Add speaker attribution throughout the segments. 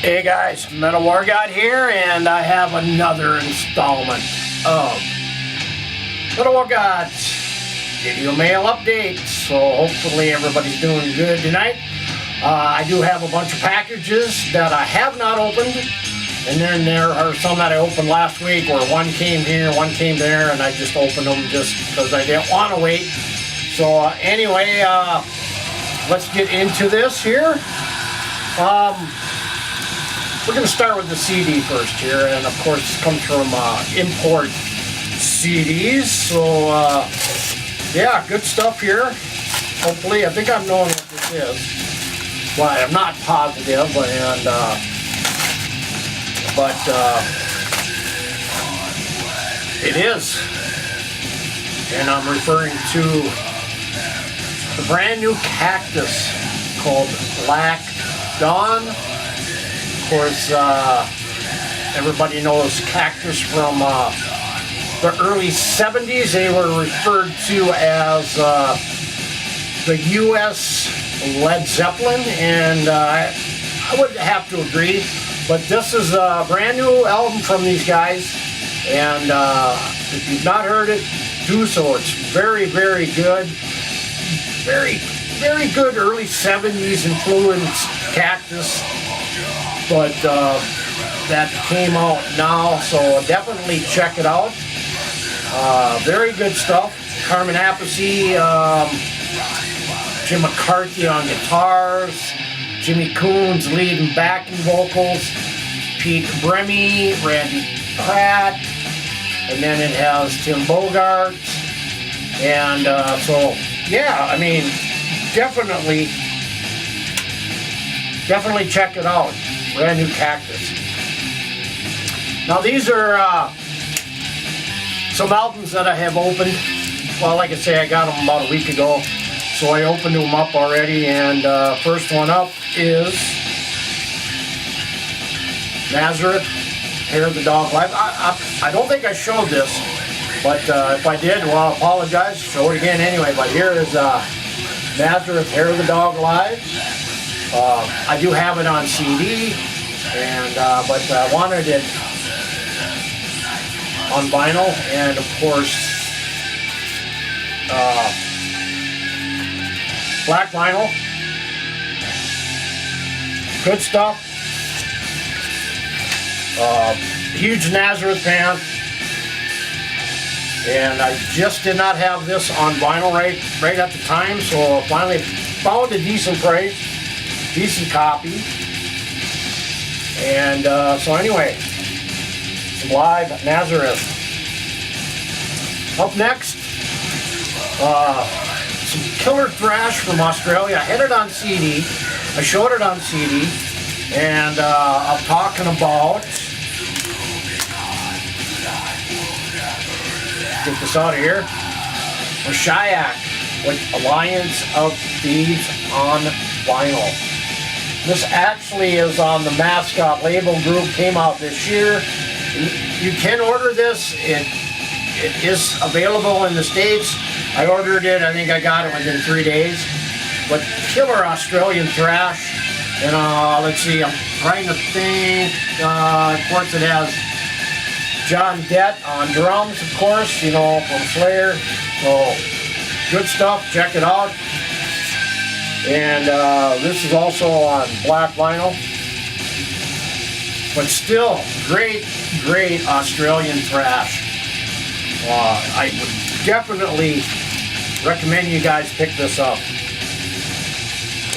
Speaker 1: Hey guys, Metalwargod here, and I have another installment of Metalwargod's video mail update. So hopefully everybody's doing good tonight. I do have a bunch of packages that I have not opened, and then there are some that I opened last week where one came here, one came there, and I just opened them just because I didn't want to wait. So anyway, let's get into this here. We're going to start with the CD first here, and of course it comes from import CDs, so yeah, good stuff here. Hopefully, I think I'm knowing what this is, but I'm not positive, but it is, and I'm referring to the brand new Cactus called Black Dawn. Of course, everybody knows Cactus from the early 70s. They were referred to as the U.S. Led Zeppelin, and I would have to agree. But this is a brand new album from these guys, and if you've not heard it, do so. It's very, very good. Very, very good early 70s influenced Cactus. But that came out now, so definitely check it out. Very good stuff. Carmen Appice, Jim McCarthy on guitars, Jimmy Coons leading backing vocals, Pete Bremy, Randy Pratt, and then it has Tim Bogart. And so, yeah, I mean, definitely check it out. Brand new Cactus. Now these are some albums that I have opened. Well, like I say, I got them about a week ago, so I opened them up already. And first one up is Nazareth, Hair of the Dog Live. I don't think I showed this, but if I did, well, I apologize. Show it again anyway. But here is Nazareth, Hair of the Dog Live. I do have it on CD, and but I wanted it on vinyl, and of course black vinyl. Good stuff. Huge Nazareth fan, and I just did not have this on vinyl right at the time, so finally found a decent price. Decent copy, and so anyway, some live Nazareth. Up next, some killer thrash from Australia. I had it on CD, I showed it on CD, and I'm talking about, get this out of here, Shayak with Alliance of Thieves on vinyl. This actually is on the Mascot label group, came out this year. You can order this. It is available in the States. I ordered it, I think I got it within 3 days. But killer Australian thrash. And let's see, I'm trying to think. Of course it has John Dett on drums, of course, you know, from Slayer. So good stuff, check it out. And this is also on black vinyl, but still great Australian thrash. I would definitely recommend you guys pick this up.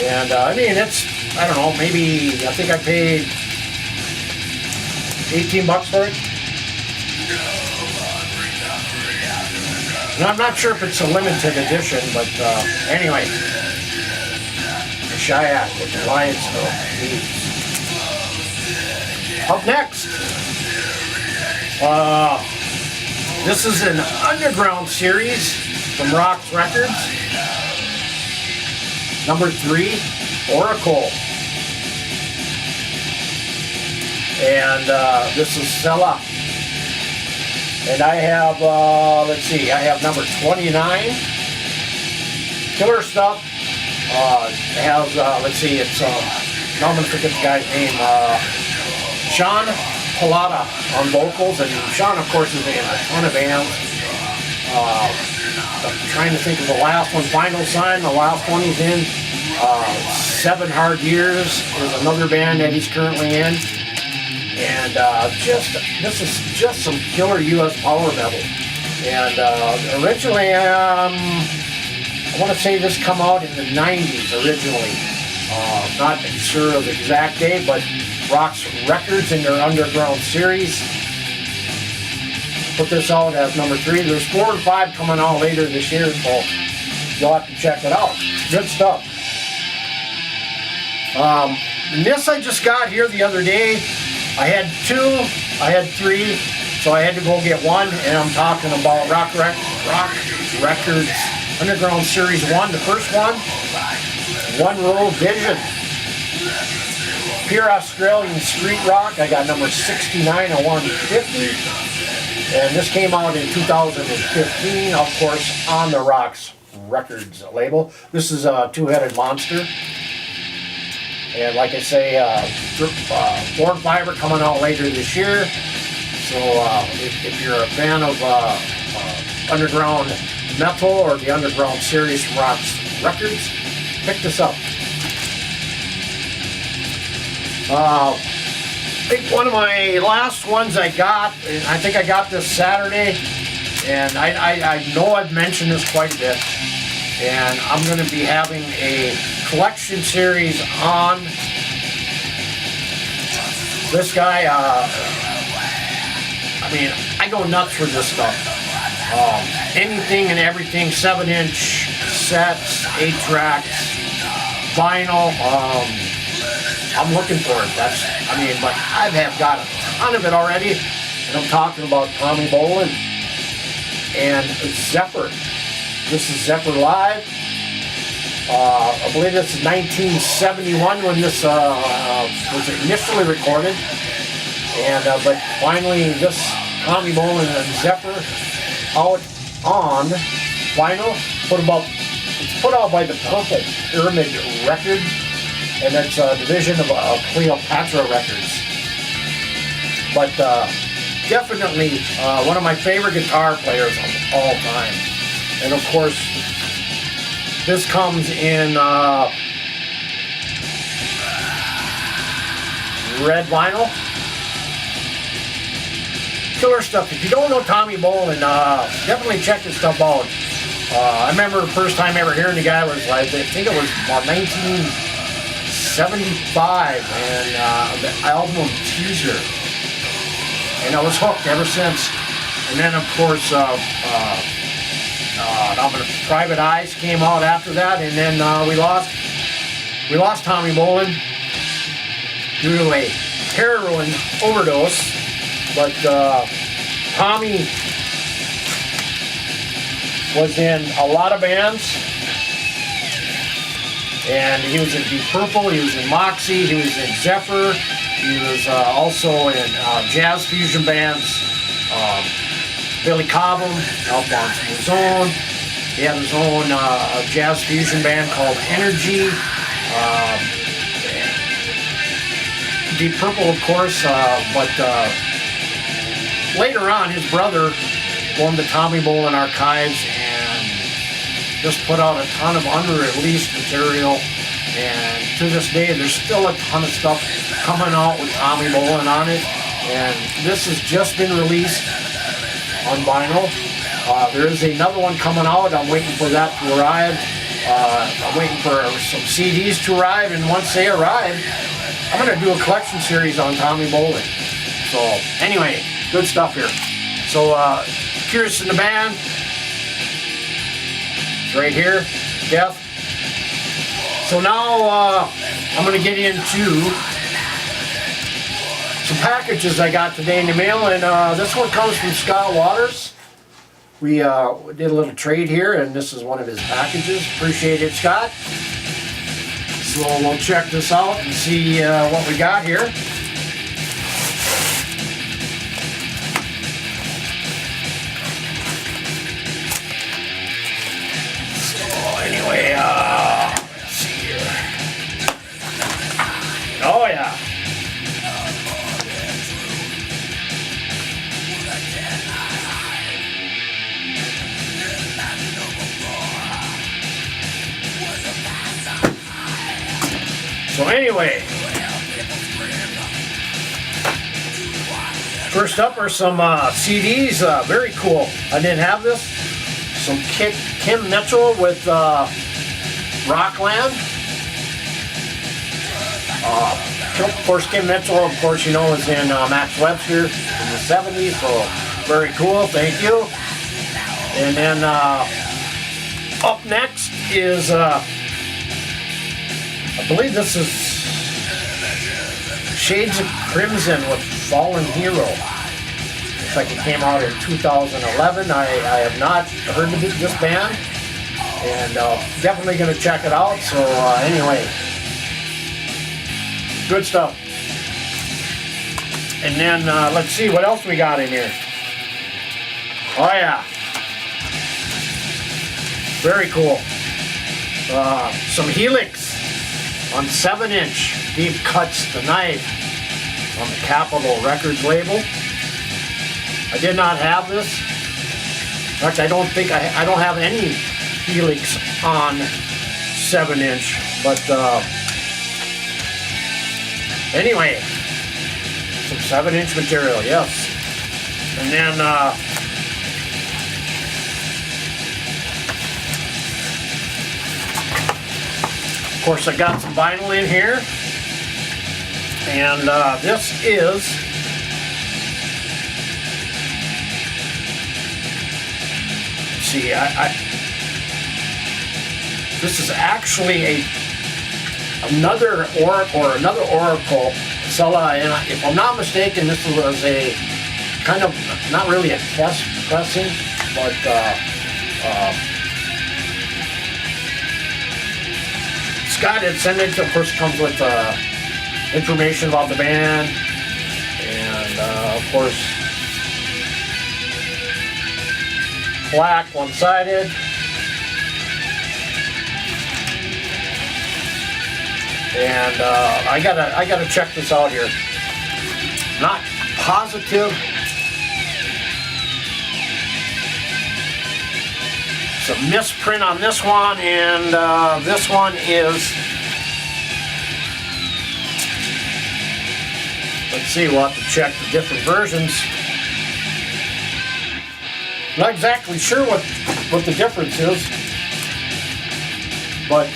Speaker 1: And I mean, it's, I don't know, maybe, I think I paid 18 bucks for it. And I'm not sure if it's a limited edition, but anyway. Shayak with the Alliance of Thieves. Up next, this is an underground series from Rutgers. Number 3, Oracle. And this is Sella. And I have, let's see, I have number 29. Killer stuff. It has, let's see, it's now I'm going to forget the guy's name, Sean Pallotta on vocals, and Sean, of course, is in a ton of bands. I'm trying to think of the last one, Final Sign, the last one he's in. 7 Hard Years is another band that he's currently in. And this is just some killer U.S. power metal. And originally, I want to say this come out in the 90s originally. Not sure of the exact date, but Rocks Records in their Underground series put this out as number 3. There's 4 and 5 coming out later this year, so you'll have to check it out. Good stuff. This I just got here the other day. I had 2, I had 3, so I had to go get 1, and I'm talking about Rock Records Underground Series 1, the first one, One Row Vision. Pure Australian Street Rock, I got number 69 of 150, and this came out in 2015, of course, on the Rocks Records label. This is a 2-headed monster. And like I say, 4 and 5 are coming out later this year. So if you're a fan of underground metal or the underground series from Rocks Records, pick this up. I think one of my last ones I got, I think I got this Saturday, and I know I've mentioned this quite a bit, and I'm going to be having a collection series on this guy. I mean, I go nuts for this stuff. Anything and everything, 7-inch sets, 8-tracks, vinyl. I'm looking for it. But I've got a ton of it already, and I'm talking about Tommy Bolin and Zephyr. This is Zephyr Live. I believe this is 1971 when this was initially recorded, and but finally this Tommy Bolin and Zephyr out on vinyl. It's put out by the Purple Pyramid Records, and it's a division of Cleopatra Records. But definitely one of my favorite guitar players of all time, and of course. This comes in red vinyl. Killer stuff. If you don't know Tommy Bolin, definitely check this stuff out. I remember the first time ever hearing the guy was, I think it was about 1975, and the album Teaser. And I was hooked ever since. And then, of course, Private Eyes came out after that, and then we lost Tommy Bolin due to a heroin overdose. But Tommy was in a lot of bands, and he was in Deep Purple, he was in Moxie, he was in Zephyr, he was also in jazz fusion bands. Billy Cobham, Alphonse Mouzon. He had his own jazz fusion band called Energy. Deep Purple, of course, but later on, his brother formed the Tommy Bolin Archives and just put out a ton of unreleased material. And to this day, there's still a ton of stuff coming out with Tommy Bolin on it. And this has just been released on vinyl. There is another one coming out. I'm waiting for that to arrive. I'm waiting for some CDs to arrive, and once they arrive, I'm going to do a collection series on Tommy Bolin. So anyway, good stuff here. So Curious in the Band, it's right here, Death. So now I'm going to get into some packages I got today in the mail, and this one comes from Scott Waters. We did a little trade here, and this is one of his packages. Appreciate it, Scott. So we'll check this out and see what we got here. So anyway, let's see here. Oh yeah. So anyway, first up are some CDs. Very cool. I didn't have this. Some Kim Mitchell with Rockland. Of course, Kim Mitchell, of course, you know, is in Max Webster in the 70s. So very cool. Thank you. And then up next is, I believe this is Shades of Crimson with Fallen Hero. Looks like it came out in 2011. I have not heard of this band, and definitely going to check it out. So anyway, good stuff. And then let's see what else we got in here. Oh yeah, very cool. Some Helix on 7-inch Deep Cuts the Knife on the Capitol Records label. I did not have this. In fact, I don't think I don't have any Helix on 7-inch, but anyway, some 7-inch material, yes. And then of course, I got some vinyl in here, and this is see, this is actually another Oracle. So, if I'm not mistaken, this was a kind of not really a test pressing, but Scott had sent it. Of course, comes with information about the band, and of course, black, one-sided. And I gotta check this out here. Not positive. It's a misprint on this one, and this one is. Let's see. We'll have to check the different versions. Not exactly sure what the difference is, but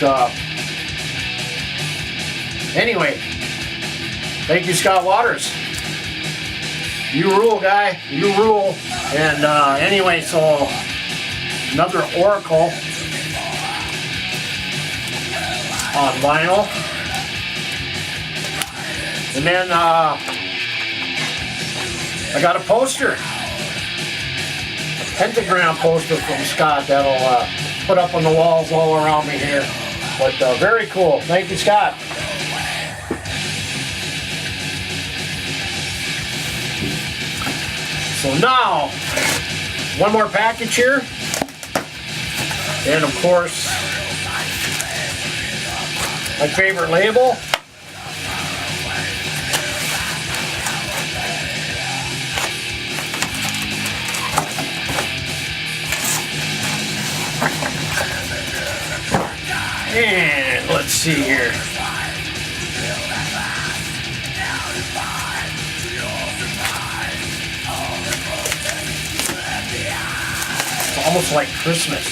Speaker 1: anyway, thank you, Scott Waters. You rule, guy. You rule. And anyway, so another Oracle on vinyl, and then I got a poster. Pentagram poster from Scott that'll put up on the walls all around me here. But very cool. Thank you, Scott. So now, one more package here. And of course, my favorite label. And let's see here. It's almost like Christmas.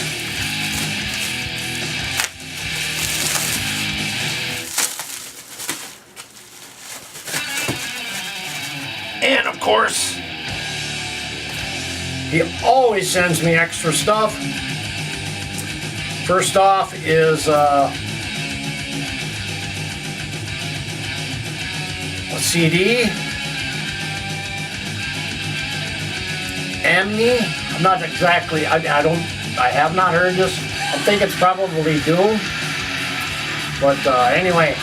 Speaker 1: And of course, he always sends me extra stuff. First off is a CD, Amni. I'm not exactly. I have not heard this. I think it's probably Doom. But anyway,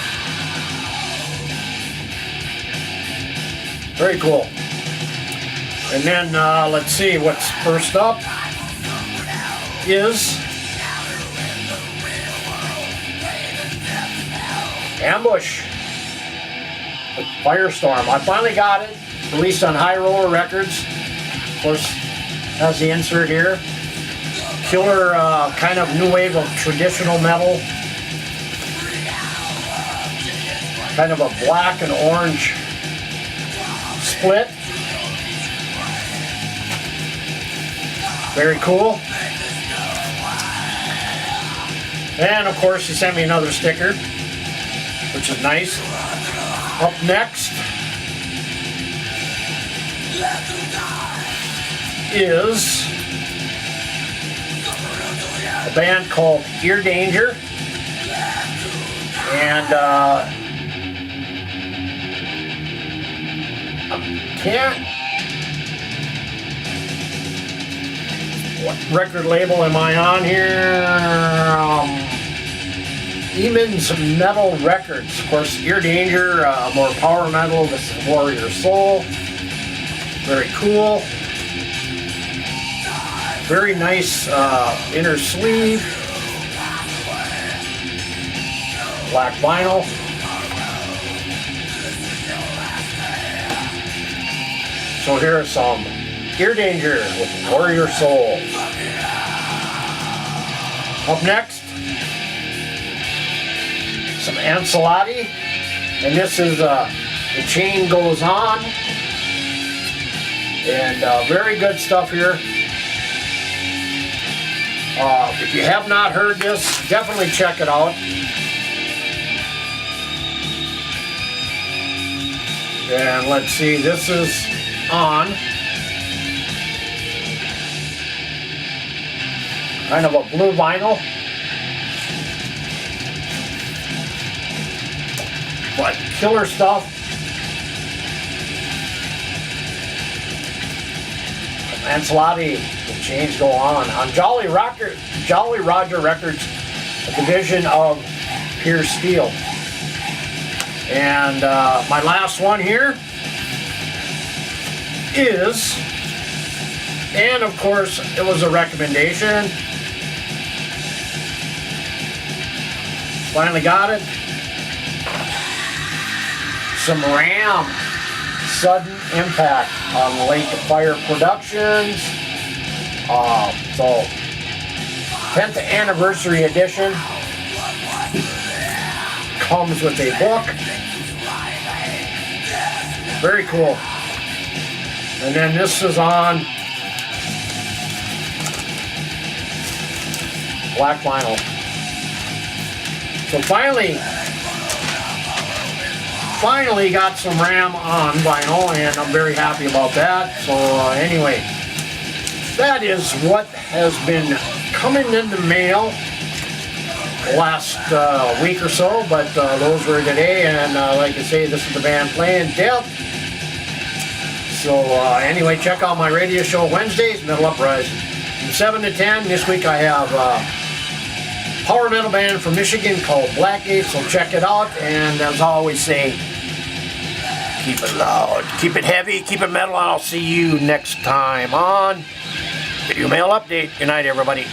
Speaker 1: very cool. And then let's see what's first up is. Ambush. Firestorm. I finally got it, released on High Roller Records. Of course, has the insert here. Killer kind of new wave of traditional metal. Kind of a black and orange split. Very cool. And of course, he sent me another sticker, which is nice. Up next is a band called Ear Danger, and what record label am I on here? Eamon's Metal Records. Of course, Ear Danger, more power metal. This is Warrior Soul. Very cool. Very nice inner sleeve. Black vinyl. So here are some Ear Danger with Warrior Soul. Up next, some Ancelotti, and this is The Chain Goes On, and very good stuff here. If you have not heard this, definitely check it out. And let's see, this is on kind of a blue vinyl, but killer stuff. Ancelotti, The Chains Go On Jolly Roger Records, a division of Pure Steel. And my last one here is, and of course it was a recommendation, finally got it, some Ram Sudden Impact on Lake of Fire Productions. So 10th anniversary edition, comes with a book. Very cool. And then this is on black vinyl. So finally got some Ram on vinyl, and I'm very happy about that. So anyway, that is what has been coming in the mail the last week or so, but those were today, and like I say, this is the band playing Death. So anyway, check out my radio show Wednesdays, Metal Uprising, from 7 to 10. This week I have a power metal band from Michigan called Blackgate, so check it out. And as I always say, keep it loud, keep it heavy, keep it metal, and I'll see you next time on Video Mail Update. Good night, everybody.